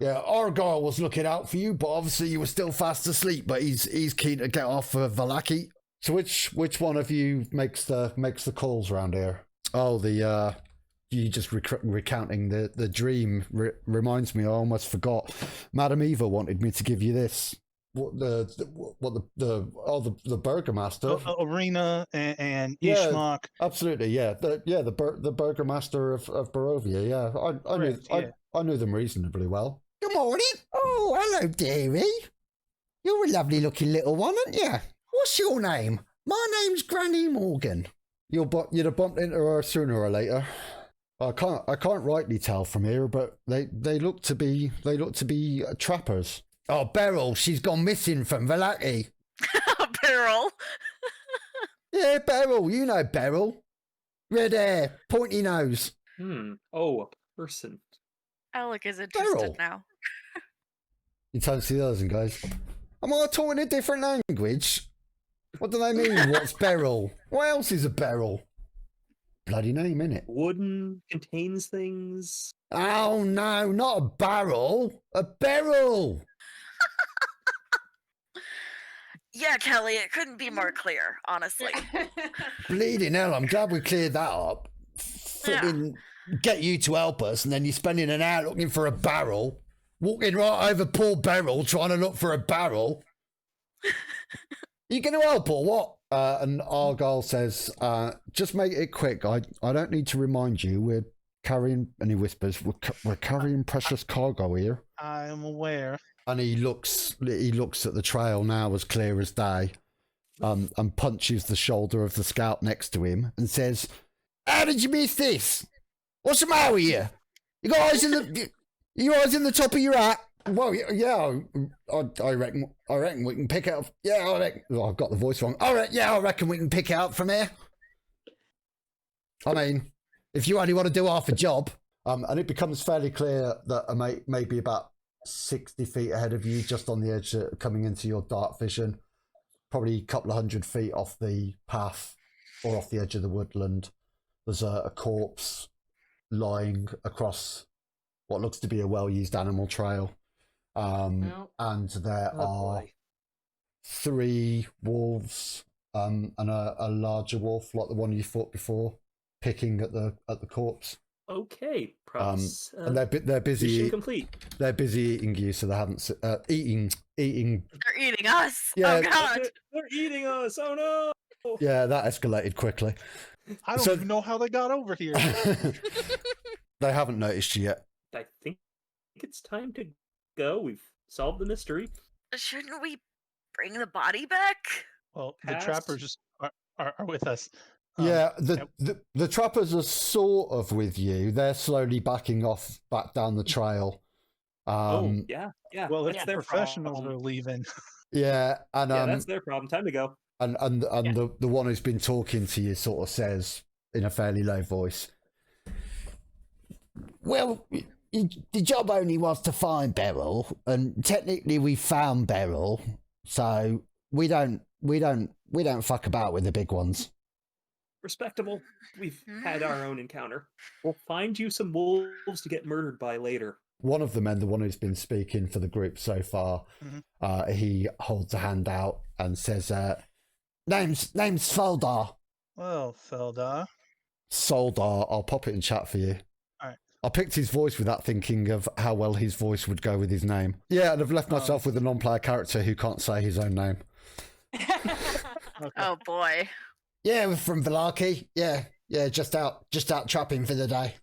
Yeah, Arrigal was looking out for you, but obviously you were still fast asleep. But he's keen to get off for Vallaki. So which one of you makes the calls around here? Oh, you just recounting the dream reminds me. I almost forgot. Madam Eva wanted me to give you this. The burgomaster, Ireena and yeah, Ishmak. Absolutely, yeah, the burgomaster of Barovia. Yeah, I knew them reasonably well. Good morning. Oh, hello, dearie. You're a lovely looking little one, aren't you? What's your name? My name's Granny Morgan. You'd have bumped into her sooner or later. I can't rightly tell from here, but they look to be trappers. Oh, Beryl, she's gone missing from Vallaki. Beryl. Yeah, Beryl, you know Beryl. Red hair, pointy nose. Oh, a person. Alec is interested Beryl. now. You turn to the others and goes, am I talking a different language? What do they mean, what's Beryl? What else is a Beryl? Bloody name, innit? Wooden, contains things. Oh, no, not a barrel. A beryl. Yeah, Kelly, it couldn't be more clear, honestly. Bleeding hell, I'm glad we cleared that up. Flipping get you to help us, and then you're spending an hour looking for a barrel, walking right over poor Beryl trying to look for a barrel. You going to help or what? And Arrigal says, just make it quick. I don't need to remind you. We're carrying, and he whispers, we're carrying precious cargo here. I am aware. And he looks at the trail now as clear as day, and punches the shoulder of the scout next to him and says, how did you miss this? What's the matter with you? You got eyes in the top of your hat? Well, yeah, I reckon we can pick it up. Yeah, I reckon. Oh, I've got the voice wrong. All right, yeah, I reckon we can pick it up from here. I mean, if you only want to do half a job, and it becomes fairly clear that a mate may be about 60 feet ahead of you, just on the edge, coming into your dark vision, probably a couple of 100 feet off the path or off the edge of the woodland. There's a corpse lying across what looks to be a well-used animal trail. And there are 3 wolves and a larger wolf like the one you fought before, picking at the corpse. Okay, props. And they're busy. Mission complete. They're busy eating you, so they haven't eating. They're eating us. Yeah, oh God! They're eating us. Oh no! Yeah, that escalated quickly. I don't even know how they got over here. They haven't noticed you yet. I think it's time to go. We've solved the mystery. Shouldn't we bring the body back? Well, the trappers are with us. Yeah, the trappers are sort of with you. They're slowly backing off back down the trail. Yeah. Well, it's their professionals are leaving. Yeah, and that's their problem. Time to go. And the one who's been talking to you sort of says in a fairly low voice, well, the job only was to find Beryl, and technically we found Beryl, so we don't fuck about with the big ones. Respectable. We've had our own encounter. We'll find you some wolves to get murdered by later. One of the men, the one who's been speaking for the group so far, he holds a hand out and says, name's Soldar. Well, Soldar. Soldar, I'll pop it in chat for you. All right. I picked his voice without thinking of how well his voice would go with his name. Yeah, and I've left myself with a non-player character who can't say his own name. Okay. Oh boy. Yeah, we're from Vallaki. Yeah, just out trapping for the day.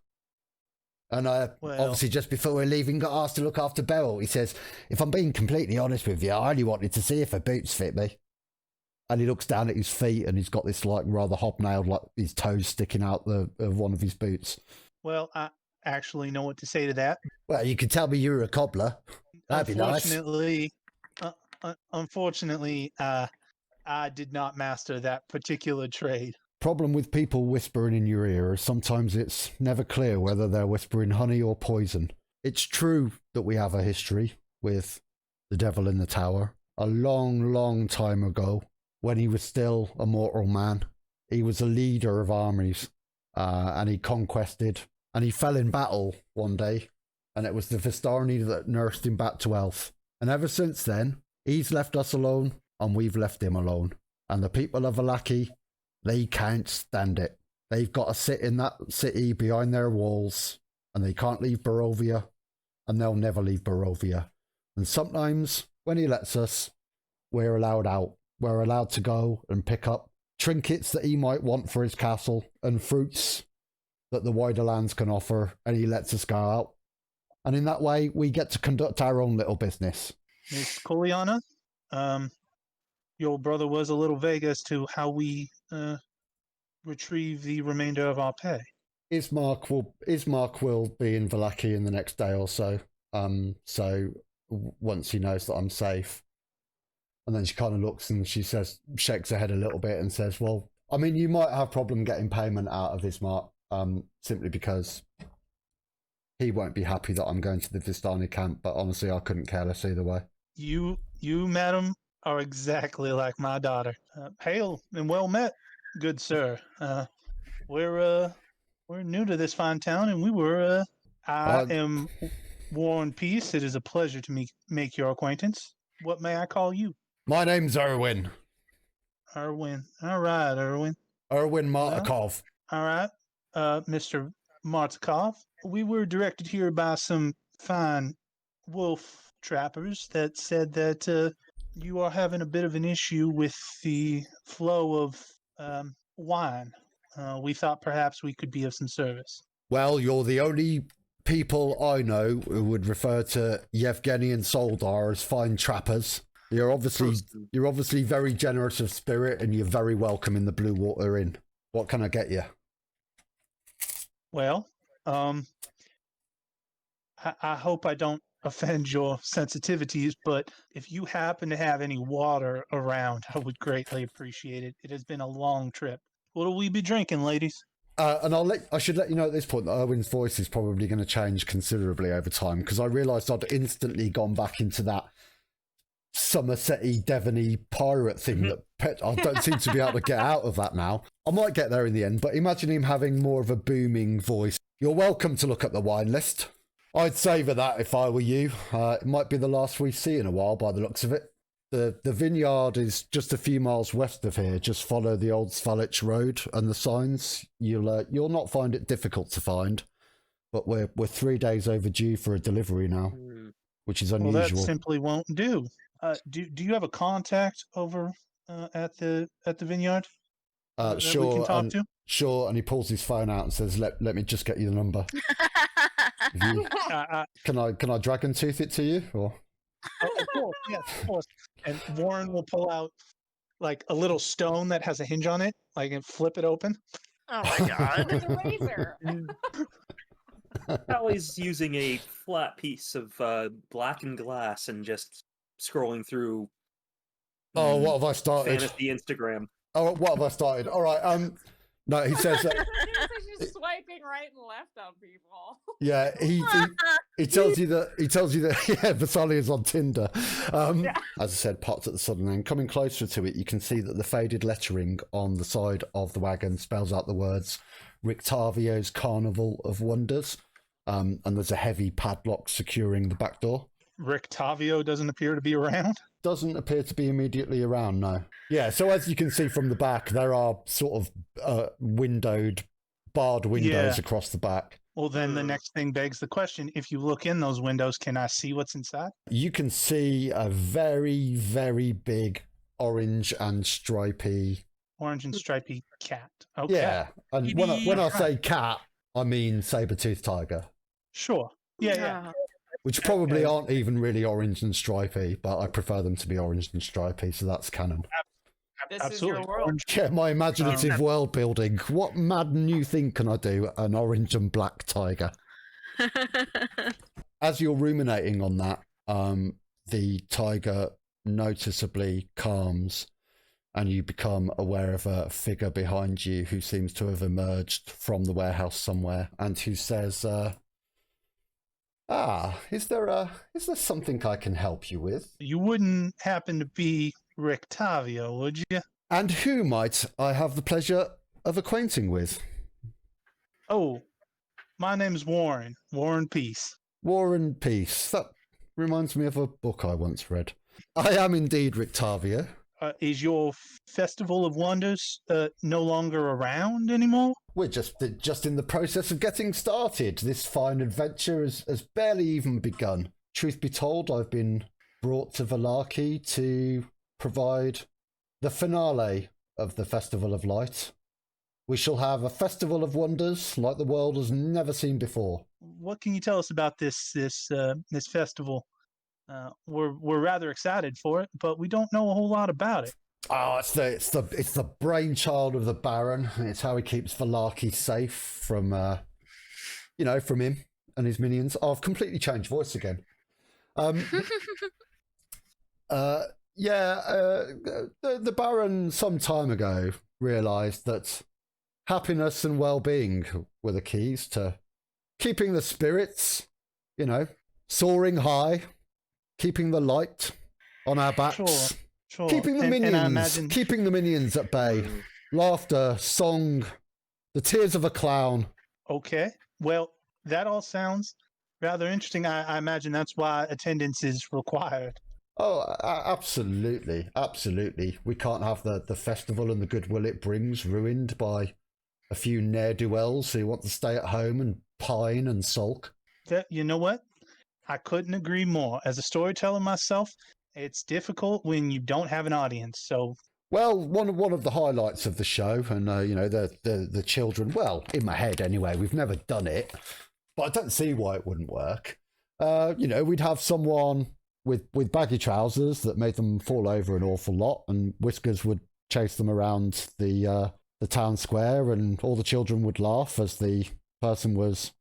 And obviously just before we're leaving, got asked to look after Beryl. He says, if I'm being completely honest with you, I only wanted to see if her boots fit me. And he looks down at his feet and he's got this like rather hobnailed, like his toes sticking out of one of his boots. Well, I actually know what to say to that. Well, you could tell me you were a cobbler. That'd be nice. Unfortunately, I did not master that particular trade. Problem with people whispering in your ear is sometimes it's never clear whether they're whispering honey or poison. It's true that we have a history with the devil in the tower. A long, long time ago, when he was still a mortal man, he was a leader of armies, and he conquested, and he fell in battle one day, and it was the Vistani that nursed him back to health. And ever since then, he's left us alone, and we've left him alone. And the people of Vallaki, they can't stand it. They've got to sit in that city behind their walls, and they can't leave Barovia, and they'll never leave Barovia. And sometimes, when he lets us, we're allowed out. We're allowed to go and pick up trinkets that he might want for his castle, and fruits that the wider lands can offer, and he lets us go out. And in that way, we get to conduct our own little business. Miss Coliana, your brother was a little vague as to how we retrieve the remainder of our pay. Ismark will be in Vallaki in the next day or so. Once he knows that I'm safe. And then she kind of looks and she says, shakes her head a little bit and says, well, I mean, you might have problem getting payment out of Ismark, simply because he won't be happy that I'm going to the Vistani camp, but honestly, I couldn't care less either way. You, madam, are exactly like my daughter. Hail and well met, good sir. We're new to this fine town, and I am Warren Peace. It is a pleasure to make your acquaintance. What may I call you? My name's Erwin. Erwin. All right, Erwin. Erwin Martikov. All right, Mr. Martikov. We were directed here by some fine wolf trappers that said that you are having a bit of an issue with the flow of wine. We thought perhaps we could be of some service. Well, you're the only people I know who would refer to Yevgeny and Soldar as fine trappers. You're obviously very generous of spirit, and you're very welcome in the Blue Water Inn. What can I get you? Well, I hope I don't offend your sensitivities, but if you happen to have any water around, I would greatly appreciate it. It has been a long trip. What'll we be drinking, ladies? And I should let you know at this point that Erwin's voice is probably going to change considerably over time, because I realised I'd instantly gone back into that Somerset-y, Devon-y pirate thing that I don't seem to be able to get out of that now. I might get there in the end, but imagine him having more of a booming voice. You're welcome to look at the wine list. I'd savour that if I were you. It might be the last we see in a while by the looks of it. The vineyard is just a few miles west of here. Just follow the old Svalich road and the signs. You'll not find it difficult to find. But we're 3 days overdue for a delivery now, which is unusual. Well, that simply won't do. Do you have a contact over at the vineyard? Sure. We can talk to? Sure. And he pulls his phone out and says, "Let me just get you the number." Can I dragon tooth it to you? Or? Of course, yes, of course. And Warren will pull out like a little stone that has a hinge on it, like, and flip it open. Oh my god. It's a razor. Sally's using a flat piece of blackened glass and just scrolling through. Oh, what have I started? Fantasy Instagram. Oh, what have I started? All right. No, he says that. She's swiping right and left on people. Yeah, he tells you that yeah, Vasali is on Tinder. As I said, parked at the southern end. Coming closer to it, you can see that the faded lettering on the side of the wagon spells out the words Rictavio's Carnival of Wonders. And there's a heavy padlock securing the back door. Rictavio doesn't appear to be around? Doesn't appear to be immediately around, no. Yeah, so as you can see from the back, there are sort of barred windows across the back. Well, then the next thing begs the question, if you look in those windows, can I see what's inside? You can see a very, very big orange and stripy cat. Okay. Yeah, and when I say cat, I mean saber-toothed tiger. Sure. Yeah. Which probably aren't even really orange and stripy, but I prefer them to be orange and stripy, so that's canon. This Absolutely. is your world. Yeah, my imaginative world building. What mad new thing can I do? An orange and black tiger. As you're ruminating on that, the tiger noticeably calms, and you become aware of a figure behind you who seems to have emerged from the warehouse somewhere, and who says, is there something I can help you with? You wouldn't happen to be Rictavio, would you? And who might I have the pleasure of acquainting with? Oh, my name's Warren Peace. War and Peace. That reminds me of a book I once read. I am indeed Rictavio. Is your Festival of Wonders no longer around anymore? We're just in the process of getting started. This fine adventure has barely even begun. Truth be told, I've been brought to Vallaki to provide the finale of the Festival of Light. We shall have a Festival of Wonders like the world has never seen before. What can you tell us about this festival? We're rather excited for it, but we don't know a whole lot about it. Oh, it's the brainchild of the Baron. It's how he keeps Vallaki safe from from him and his minions. Oh, I've completely changed voice again. The Baron some time ago realised that happiness and well-being were the keys to keeping the spirits, soaring high, keeping the light on our backs, Sure. keeping the minions at bay. Laughter, song, the tears of a clown. Okay. Well, that all sounds rather interesting. I imagine that's why attendance is required. Oh, absolutely. We can't have the festival and the goodwill it brings ruined by a few ne'er-do-wells who want to stay at home and pine and sulk. You know what? I couldn't agree more. As a storyteller myself, it's difficult when you don't have an audience. So, well, one of the highlights of the show, and the children. Well, in my head anyway. We've never done it, but I don't see why it wouldn't work. We'd have someone with baggy trousers that made them fall over an awful lot, and Whiskers would chase them around the town square, and all the children would laugh as the person was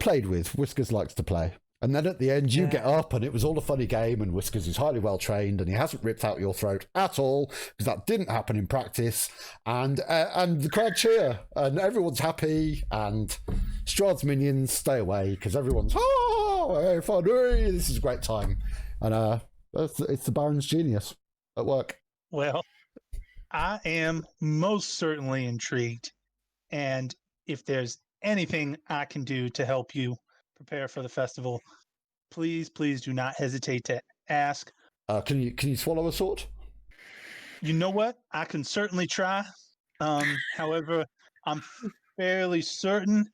played with. Whiskers likes to play. And then at the end, you get up, and it was all a funny game, and Whiskers is highly well trained, and he hasn't ripped out your throat at all, because that didn't happen in practice. And the crowd cheer, and everyone's happy, and Strahd's minions stay away, because everyone's, hey, fun, hey, this is a great time. And it's the Baron's genius at work. Well, I am most certainly intrigued. And if there's anything I can do to help you prepare for the festival, please do not hesitate to ask. Can you swallow a sword? You know what? I can certainly try. However, I'm fairly certain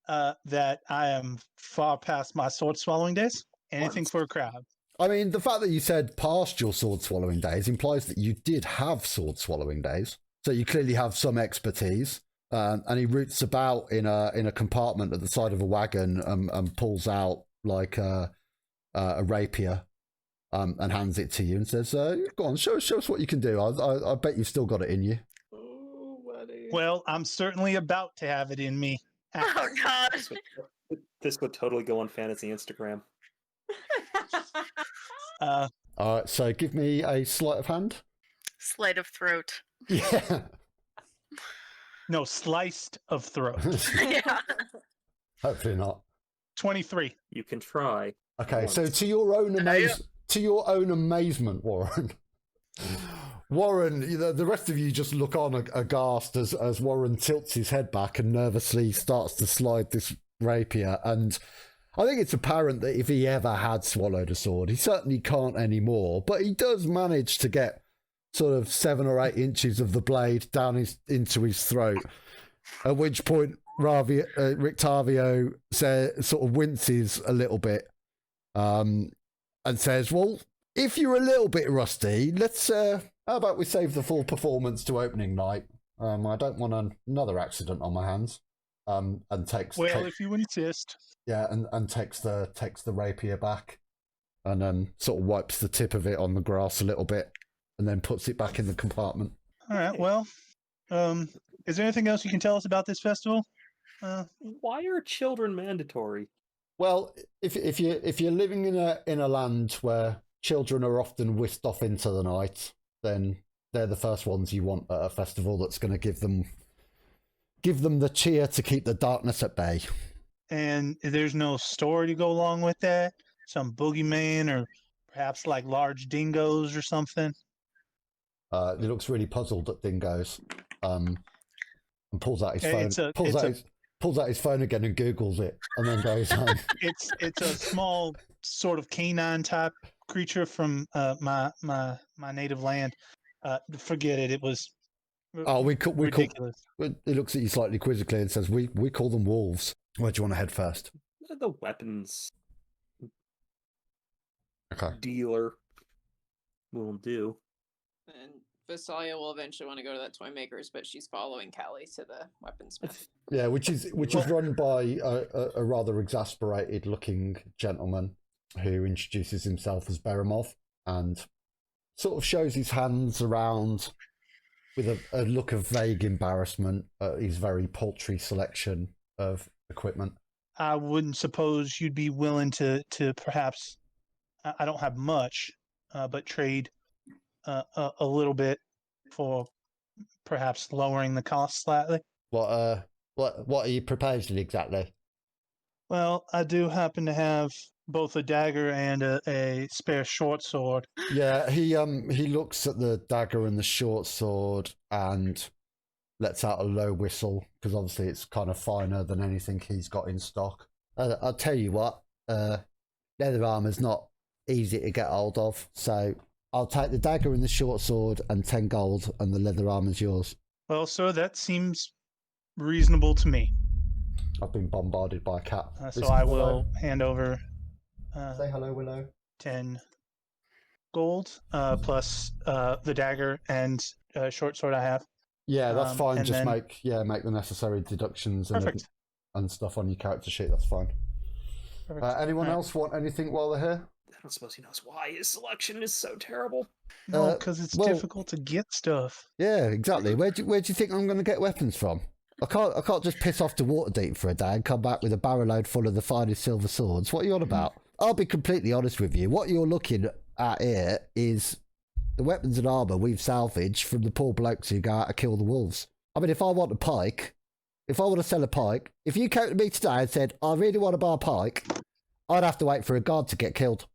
that I am far past my sword swallowing days. Anything for a crowd. I mean, the fact that you said past your sword swallowing days implies that you did have sword swallowing days. So you clearly have some expertise. And he roots about in a compartment at the side of a wagon and pulls out like a rapier and hands it to you and says, "Go on, show us what you can do. I bet you've still got it in you." Oh, buddy. Well, I'm certainly about to have it in me. Oh God. This would totally go on fantasy Instagram. All right, so give me a sleight of hand. Sleight of throat. Yeah. No, sliced of throat. Yeah. Hopefully not. 23. You can try. Okay, once. so to your own amazement, Warren, the rest of you just look on aghast as Warren tilts his head back and nervously starts to slide this rapier. And I think it's apparent that if he ever had swallowed a sword, he certainly can't anymore, but he does manage to get sort of 7 or 8 inches of the blade down into his throat, at which point Rictavio sort of winces a little bit and says, "Well, if you're a little bit rusty, let's how about we save the full performance to opening night? I don't want another accident on my hands." And if you insist. Yeah, and takes the rapier back and sort of wipes the tip of it on the grass a little bit and then puts it back in the compartment. All right, well, is there anything else you can tell us about this festival? Why are children mandatory? Well, if you're living in a land where children are often whisked off into the night, then they're the first ones you want at a festival that's going to give them the cheer to keep the darkness at bay. And there's no story to go along with that? Some boogeyman or perhaps like large dingoes or something? He looks really puzzled at dingoes, and pulls out his phone. pulls out his phone again and Googles it, and then goes home. It's a small sort of canine type creature from my native land. Forget it. It was ridiculous. It looks at you slightly quizzically and says, "We call them wolves." Where do you want to head first? The weapons Okay. dealer will do. And Visalia will eventually want to go to that toy maker's, but she's following Callie to the weaponsmith. Yeah, which is run by a rather exasperated looking gentleman who introduces himself as Beramov and sort of shows his hands around with a look of vague embarrassment at his very paltry selection of equipment. I wouldn't suppose you'd be willing to perhaps. I don't have much, but trade a little bit for perhaps lowering the cost slightly. What are you proposing exactly? Well, I do happen to have both a dagger and a spare short sword. Yeah, he looks at the dagger and the short sword and lets out a low whistle because obviously it's kind of finer than anything he's got in stock. I'll tell you what, leather armor's not easy to get hold of, so I'll take the dagger and the short sword and 10 gold, and the leather armor's yours. Well, sir, that seems reasonable to me. I've been bombarded by a cat. So I will hand over Say hello, Willow. 10 gold plus the dagger and short sword I have. Yeah, that's fine. and Just then- make the necessary deductions Perfect. and stuff on your character sheet. That's fine. Perfect. Anyone Alright. else want anything while they're here? I don't suppose he knows why his selection is so terrible. No, because it's well- difficult to get stuff. Yeah, exactly. Where do you think I'm going to get weapons from? I can't just piss off to Waterdeep for a day and come back with a barrow load full of the finest silver swords. What are you on about? I'll be completely honest with you. What you're looking at here is the weapons and armour we've salvaged from the poor blokes who go out to kill the wolves. I mean, if I want a pike, if I want to sell a pike, if you came to me today and said, I really want to buy a pike, I'd have to wait for a guard to get killed.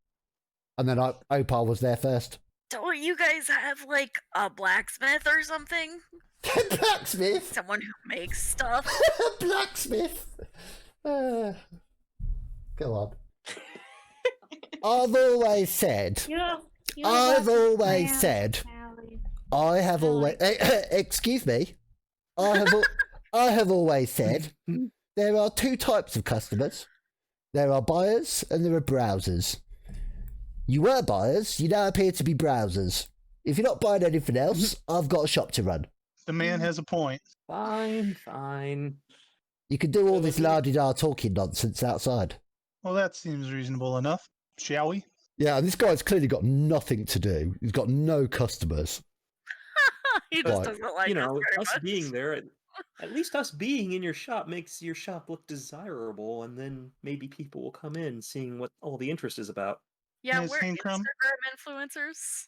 And then Opal was there first. Don't you guys have like a blacksmith or something? Blacksmith? Someone who makes stuff? Blacksmith? Go on. I've always said, I have always, excuse me, I have always said there are two types of customers. There are buyers and there are browsers. You were buyers, you now appear to be browsers. If you're not buying anything else, I've got a shop to run. The man has a point. Fine. You can do all this la-di-da talking nonsense outside. Well, that seems reasonable enough. Shall we? Yeah, and this guy's clearly got nothing to do. He's got no customers. He just Right. doesn't like You know, us very us much. being there, at least us being in your shop makes your shop look desirable, and then maybe people will come in seeing what all the interest is about. Yeah, Ms. we're Hincrum? Instagram influencers.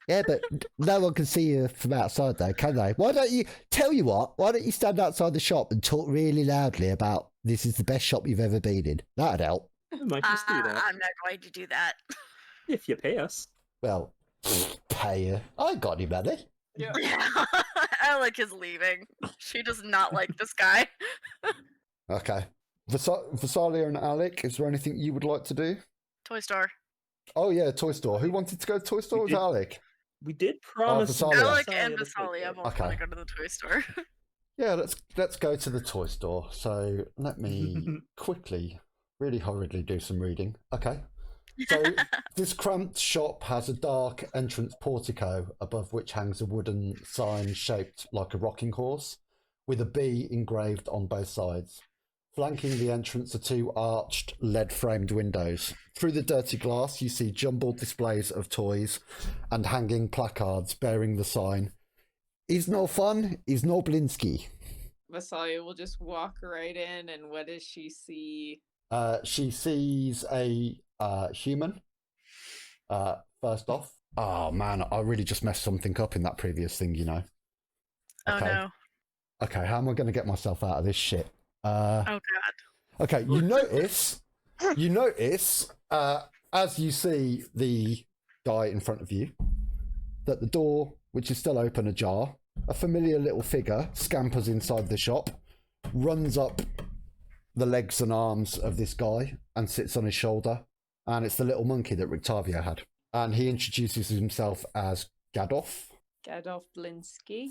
Yeah, but no one can see you from outside though, can they? Why don't you stand outside the shop and talk really loudly about this is the best shop you've ever been in? That'd help. We might just do that I'm not going to do that. if you pay us. Well, pay you. I ain't got any money. Yeah. Alec is leaving. She does not like this guy. Okay. Visalia and Alec, is there anything you would like to do? Toy store. Oh yeah, toy store. Who wanted to go to toy store? Was did. Alec? We did promise Visalia. Alec Visalia and to Visalia take both Okay. want to go to the toy store. Yeah, let's go to the toy store. So let me quickly, really hurriedly do some reading. Okay. So this cramped shop has a dark entrance portico above which hangs a wooden sign shaped like a rocking horse with a B engraved on both sides. Flanking the entrance are two arched lead-framed windows. Through the dirty glass you see jumbled displays of toys and hanging placards bearing the sign, "Is no fun, is no Blinsky." Visalia will just walk right in, and what does she see? She sees a human. First off, oh man, I really just messed something up in that previous thing, you know. Oh Okay. no. Okay, how am I going to get myself out of this shit? Oh god. Okay, you notice, as you see the guy in front of you, that the door, which is still open, ajar, a familiar little figure scampers inside the shop, runs up the legs and arms of this guy and sits on his shoulder. And it's the little monkey that Rictavio had. And he introduces himself as Gadolf. Gadolf Blinsky.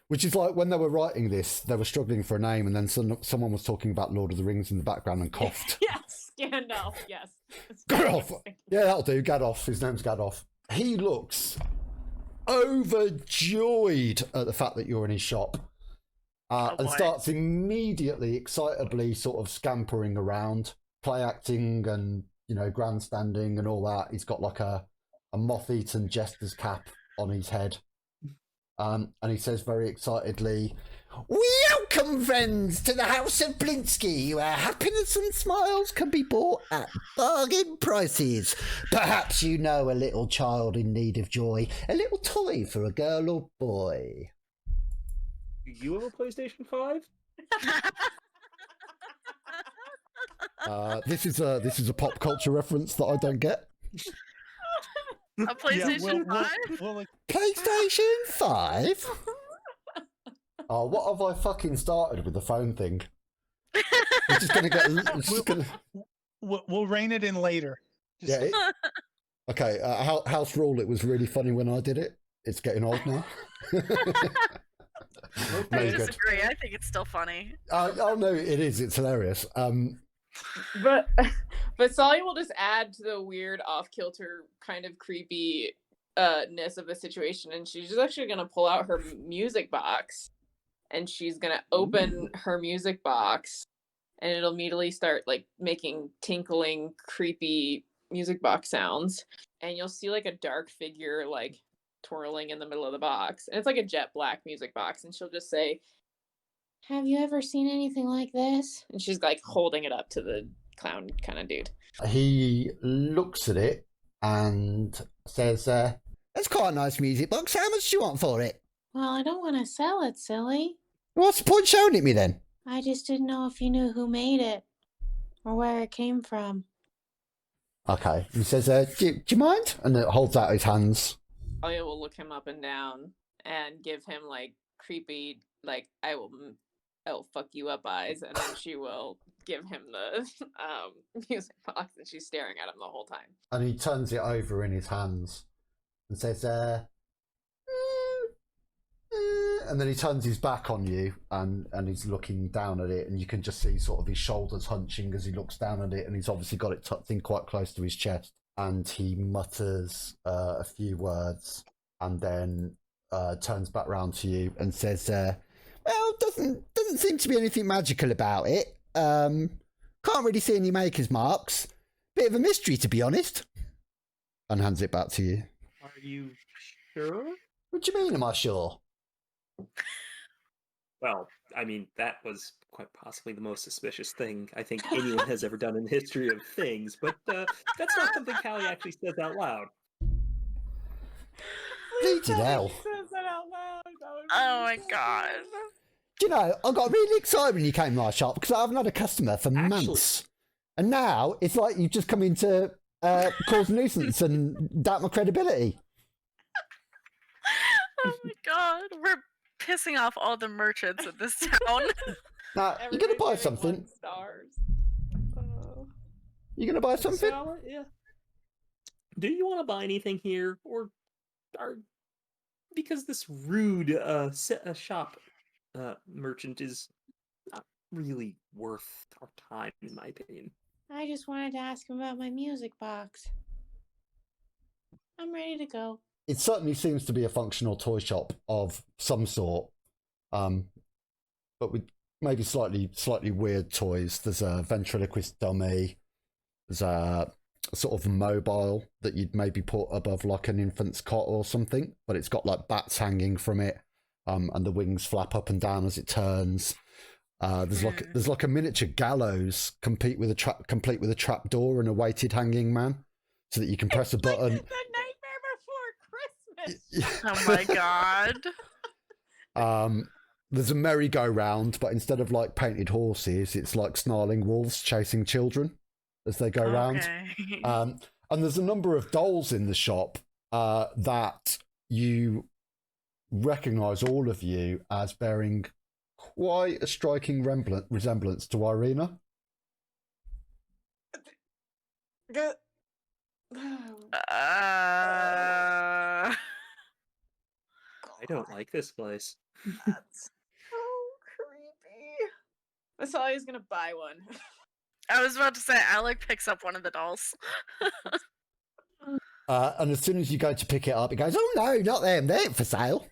Which is like when they were writing this, they were struggling for a name, and then someone was talking about Lord of the Rings in the background and coughed. Yes, Gandalf, yes. Gadolf! Yeah, that'll do. Gadolf. His name's Gadolf. He looks overjoyed at the fact that you're in his shop. And starts immediately, excitably sort of scampering around, play acting and, grandstanding and all that. He's got like a moth-eaten jester's cap on his head. And he says very excitedly, "Welcome, friends, to the House of Blinsky, where happiness and smiles can be bought at bargain prices. Perhaps you know a little child in need of joy, a little toy for a girl or boy." Do you have a PlayStation 5? This is a pop culture reference that I don't get. A PlayStation 5? PlayStation 5? Oh, what have I fucking started with the phone thing? We're just gonna get. We'll rein it in later. Yeah. Okay. House rule. It was really funny when I did it. It's getting old now. I disagree. I think it's still funny. Oh no, it is. It's hilarious. But Sally will just add to the weird off-kilter kind of creepy ness of the situation, and she's just actually gonna pull out her music box, and she's gonna open her music box, and it'll immediately start like making tinkling, creepy music box sounds, and you'll see like a dark figure like twirling in the middle of the box, and it's like a jet black music box, and she'll just say, "Have you ever seen anything like this?" And she's like holding it up to the clown kind of dude. He looks at it and says, "That's quite a nice music box. How much do you want for it?" "Well, I don't want to sell it, silly. What's the point showing it me then? I just didn't know if you knew who made it or where it came from." Okay. He says, do you mind? And it holds out his hands. Alia will look him up and down and give him like creepy, like I'll fuck you up eyes, and then she will give him the music box, and she's staring at him the whole time. And he turns it over in his hands and says, and then he turns his back on you and he's looking down at it, and you can just see sort of his shoulders hunching as he looks down at it, and he's obviously got it tucked in quite close to his chest. And he mutters a few words and then turns back round to you and says, "Well, doesn't seem to be anything magical about it. Can't really see any maker's marks. Bit of a mystery, to be honest." And hands it back to you. Are you sure? What do you mean, am I sure? Well, I mean, that was quite possibly the most suspicious thing I think anyone has ever done in the history of things, but that's not something Callie actually says out loud. Bleeding hell. Says that out loud. Oh my god. Do you know, I got really excited when you came to my shop because I haven't had a customer for months. And now it's like you've just come in to cause nuisance and doubt my credibility. Oh my god. We're pissing off all the merchants in this town. Now, you're going to buy Everybody's giving something? 1 stars. You're going to buy something? So, yeah. Do you want to buy anything here, or because this rude shop merchant is not really worth our time, in my opinion? I just wanted to ask him about my music box. I'm ready to go. It certainly seems to be a functional toy shop of some sort, but with maybe slightly weird toys. There's a ventriloquist dummy. There's a sort of mobile that you'd maybe put above like an infant's cot or something, but it's got like bats hanging from it, and the wings flap up and down as it turns. There's like a miniature gallows complete with a trap door and a weighted hanging man, so that you can press a button. Like the Nightmare Before Christmas. Oh my god. There's a merry-go-round, but instead of like painted horses, it's like snarling wolves chasing children as they go round. Okay. And there's a number of dolls in the shop that you recognise, all of you, as bearing quite a striking resemblance to Ireena. Uh, I don't like this place. That's so creepy. Masalia's gonna buy one. I was about to say, Alec picks up one of the dolls. And as soon as you go to pick it up, it goes, "Oh no, not them! They ain't for sale."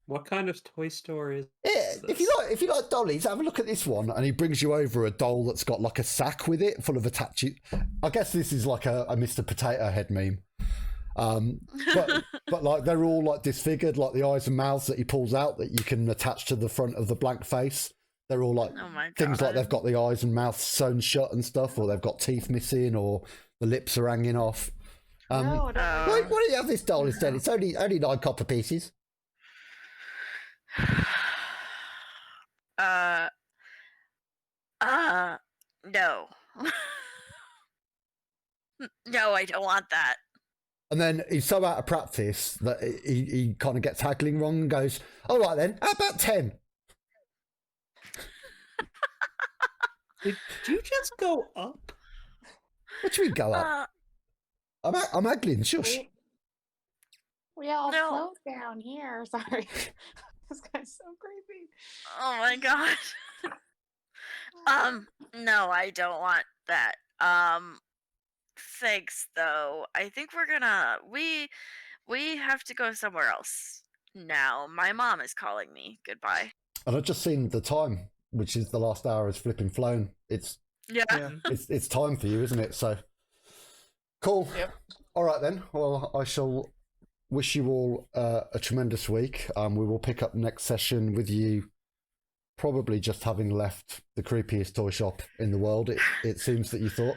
What kind of toy store is Yeah, this? if you like dollies, have a look at this one. And he brings you over a doll that's got like a sack with it full of attachments. I guess this is like a Mr. Potato Head meme. But like they're all like disfigured, like the eyes and mouths that he pulls out that you can attach to the front of the blank face. They're all like Oh my god. things like they've got the eyes and mouths sewn shut and stuff, or they've got teeth missing, or the lips are hanging off. No, Why do you have this doll instead? It's only 9 copper pieces. No. No, I don't want that. And then he's so out of practice that he kind of gets haggling wrong and goes, "All right then, how about 10?" Did you just go up? What do we go up? I'm haggling, shush. We all No. float down here. Sorry. This guy's so creepy. Oh my god. No, I don't want that. Thanks though. I think we're gonna we have to go somewhere else now. My mom is calling me. Goodbye. And I've just seen the time, which is the last hour is flipping flown. It's Yeah. it's time for you, isn't it? So cool. Yep. All right then. Well, I shall wish you all a tremendous week. We will pick up next session with you, probably just having left the creepiest toy shop in the world. It seems that you thought.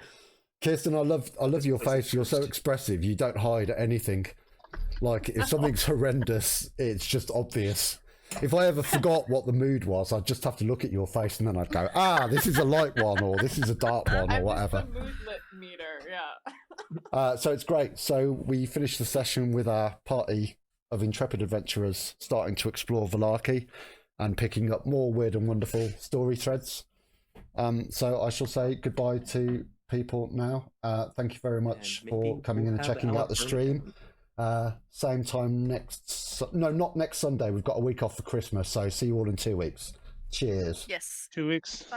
Kirsten, I love your face. You're so expressive. You don't hide anything. Like if something's horrendous, it's just obvious. If I ever forgot what the mood was, I'd just have to look at your face and then I'd go, this is a light one, or this is a dark one, or whatever. The mood lit meter, yeah. So it's great. So we finished the session with our party of intrepid adventurers starting to explore Valarki and picking up more weird and wonderful story threads. So I shall say goodbye to people now. Thank you very much And for maybe coming in we'll and have checking out Alec the Burn stream. again. Same time not next Sunday. We've got a week off for Christmas, so see you all in 2 weeks. Cheers. Yes. 2 weeks. Bye.